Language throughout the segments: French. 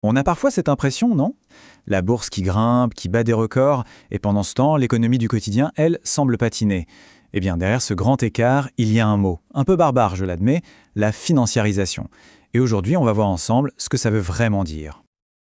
On a parfois cette impression, non? La bourse qui grimpe, qui bat des records, et pendant ce temps, l'économie du quotidien, elle, semble patiner. Eh bien, derrière ce grand écart, il y a un mot, un peu barbare, je l'admets, la financiarisation. Et aujourd'hui, on va voir ensemble ce que ça veut vraiment dire.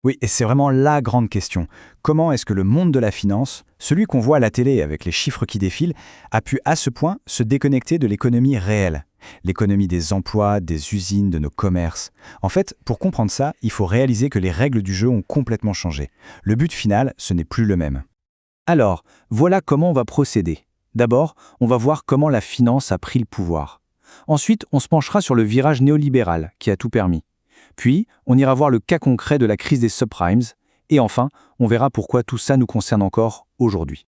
Oui, et c'est vraiment la grande question. Comment est-ce que le monde de la finance, celui qu'on voit à la télé avec les chiffres qui défilent, a pu à ce point se déconnecter de l'économie réelle? L'économie des emplois, des usines, de nos commerces. En fait, pour comprendre ça, il faut réaliser que les règles du jeu ont complètement changé. Le but final, ce n'est plus le même. Alors, voilà comment on va procéder. D'abord, on va voir comment la finance a pris le pouvoir. Ensuite, on se penchera sur le virage néolibéral qui a tout permis. Puis, on ira voir le cas concret de la crise des subprimes. Et enfin, on verra pourquoi tout ça nous concerne encore aujourd'hui.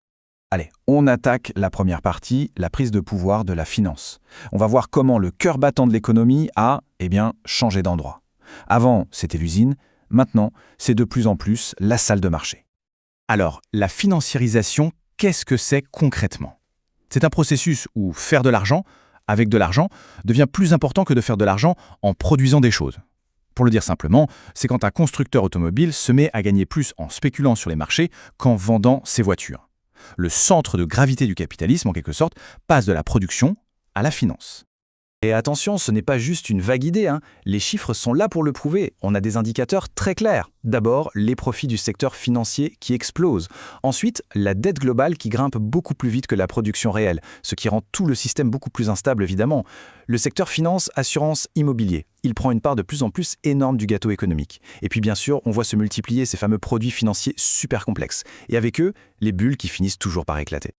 Allez, on attaque la première partie, la prise de pouvoir de la finance. On va voir comment le cœur battant de l'économie a, changé d'endroit. Avant, c'était l'usine, maintenant, c'est de plus en plus la salle de marché. Alors, la financiarisation, qu'est-ce que c'est concrètement? C'est un processus où faire de l'argent, avec de l'argent, devient plus important que de faire de l'argent en produisant des choses. Pour le dire simplement, c'est quand un constructeur automobile se met à gagner plus en spéculant sur les marchés qu'en vendant ses voitures. Le centre de gravité du capitalisme, en quelque sorte, passe de la production à la finance. Et attention, ce n'est pas juste une vague idée, Les chiffres sont là pour le prouver. On a des indicateurs très clairs. D'abord, les profits du secteur financier qui explosent. Ensuite, la dette globale qui grimpe beaucoup plus vite que la production réelle, ce qui rend tout le système beaucoup plus instable évidemment. Le secteur finance, assurance, immobilier, il prend une part de plus en plus énorme du gâteau économique. Et puis bien sûr, on voit se multiplier ces fameux produits financiers super complexes. Et avec eux, les bulles qui finissent toujours par éclater.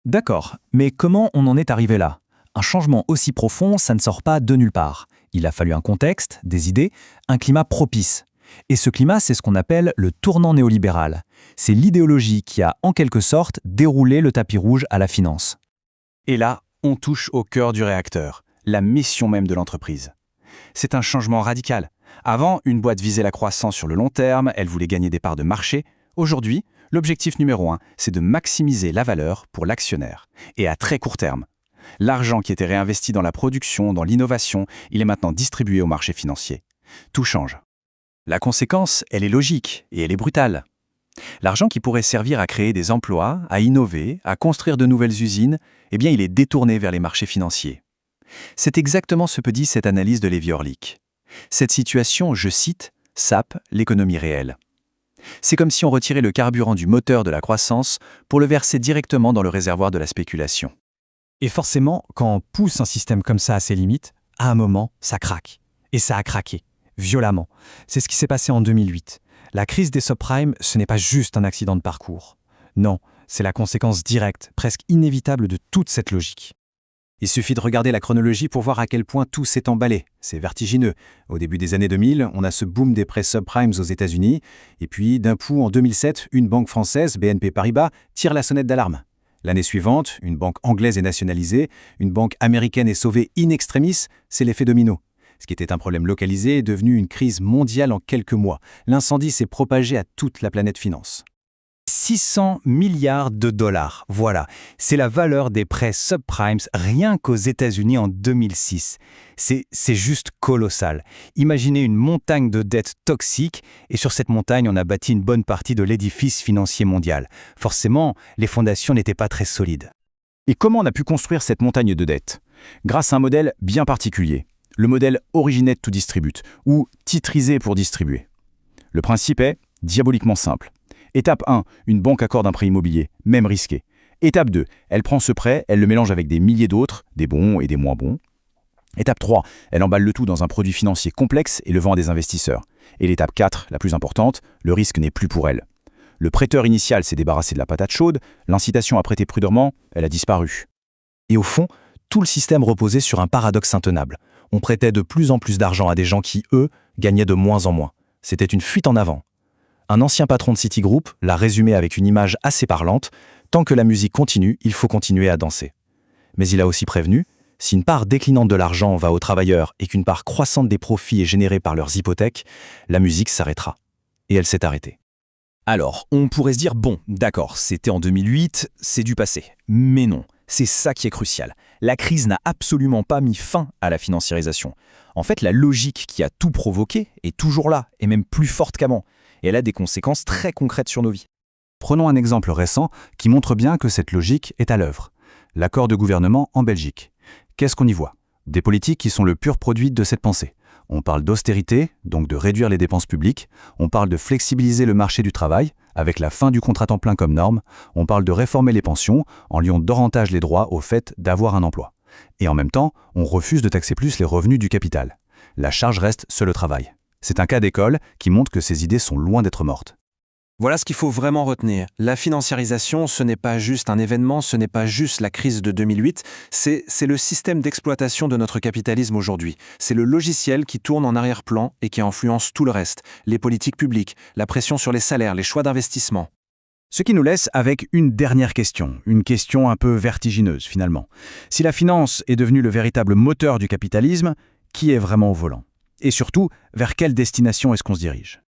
D'accord, mais comment on en est arrivé là? Un changement aussi profond, ça ne sort pas de nulle part. Il a fallu un contexte, des idées, un climat propice. Et ce climat, c'est ce qu'on appelle le tournant néolibéral. C'est l'idéologie qui a, en quelque sorte, déroulé le tapis rouge à la finance. Et là, on touche au cœur du réacteur, la mission même de l'entreprise. C'est un changement radical. Avant, une boîte visait la croissance sur le long terme, elle voulait gagner des parts de marché. Aujourd'hui, l'objectif numéro 1, c'est de maximiser la valeur pour l'actionnaire. Et à très court terme. L'argent qui était réinvesti dans la production, dans l'innovation, il est maintenant distribué au marché financier. Tout change. La conséquence, elle est logique et elle est brutale. L'argent qui pourrait servir à créer des emplois, à innover, à construire de nouvelles usines, il est détourné vers les marchés financiers. C'est exactement ce que dit cette analyse de Lévy-Orlick. Cette situation, je cite, sape l'économie réelle. C'est comme si on retirait le carburant du moteur de la croissance pour le verser directement dans le réservoir de la spéculation. Et forcément, quand on pousse un système comme ça à ses limites, à un moment, ça craque. Et ça a craqué, violemment. C'est ce qui s'est passé en 2008. La crise des subprimes, ce n'est pas juste un accident de parcours. Non, c'est la conséquence directe, presque inévitable de toute cette logique. Il suffit de regarder la chronologie pour voir à quel point tout s'est emballé. C'est vertigineux. Au début des années 2000, on a ce boom des prêts subprimes aux États-Unis. Et puis, d'un coup, en 2007, une banque française, BNP Paribas, tire la sonnette d'alarme. L'année suivante, une banque anglaise est nationalisée, une banque américaine est sauvée in extremis, c'est l'effet domino. Ce qui était un problème localisé est devenu une crise mondiale en quelques mois. L'incendie s'est propagé à toute la planète finance. 600 milliards de dollars, voilà. C'est la valeur des prêts subprimes rien qu'aux États-Unis en 2006. C'est juste colossal. Imaginez une montagne de dettes toxiques et sur cette montagne, on a bâti une bonne partie de l'édifice financier mondial. Forcément, les fondations n'étaient pas très solides. Et comment on a pu construire cette montagne de dettes? Grâce à un modèle bien particulier, le modèle Originate to Distribute, ou titriser pour distribuer. Le principe est diaboliquement simple. Étape 1, une banque accorde un prêt immobilier, même risqué. Étape 2, elle prend ce prêt, elle le mélange avec des milliers d'autres, des bons et des moins bons. Étape 3, elle emballe le tout dans un produit financier complexe et le vend à des investisseurs. Et l'étape 4, la plus importante, le risque n'est plus pour elle. Le prêteur initial s'est débarrassé de la patate chaude, l'incitation à prêter prudemment, elle a disparu. Et au fond, tout le système reposait sur un paradoxe intenable. On prêtait de plus en plus d'argent à des gens qui, eux, gagnaient de moins en moins. C'était une fuite en avant. Un ancien patron de Citigroup l'a résumé avec une image assez parlante. Tant que la musique continue, il faut continuer à danser. Mais il a aussi prévenu, si une part déclinante de l'argent va aux travailleurs et qu'une part croissante des profits est générée par leurs hypothèques, la musique s'arrêtera. Et elle s'est arrêtée. Alors, on pourrait se dire, bon, d'accord, c'était en 2008, c'est du passé. Mais non, C'est ça qui est crucial. La crise n'a absolument pas mis fin à la financiarisation. En fait, la logique qui a tout provoqué est toujours là, et même plus forte qu'avant. Et elle a des conséquences très concrètes sur nos vies. Prenons un exemple récent qui montre bien que cette logique est à l'œuvre. L'accord de gouvernement en Belgique. Qu'est-ce qu'on y voit? Des politiques qui sont le pur produit de cette pensée. On parle d'austérité, donc de réduire les dépenses publiques. On parle de flexibiliser le marché du travail, avec la fin du contrat temps plein comme norme. On parle de réformer les pensions, en liant davantage les droits au fait d'avoir un emploi. Et en même temps, on refuse de taxer plus les revenus du capital. La charge reste sur le travail. C'est un cas d'école qui montre que ces idées sont loin d'être mortes. Voilà ce qu'il faut vraiment retenir. La financiarisation, ce n'est pas juste un événement, ce n'est pas juste la crise de 2008, c'est le système d'exploitation de notre capitalisme aujourd'hui. C'est le logiciel qui tourne en arrière-plan et qui influence tout le reste. Les politiques publiques, la pression sur les salaires, les choix d'investissement. Ce qui nous laisse avec une dernière question, une question un peu vertigineuse finalement. Si la finance est devenue le véritable moteur du capitalisme, qui est vraiment au volant? Et surtout, vers quelle destination est-ce qu'on se dirige?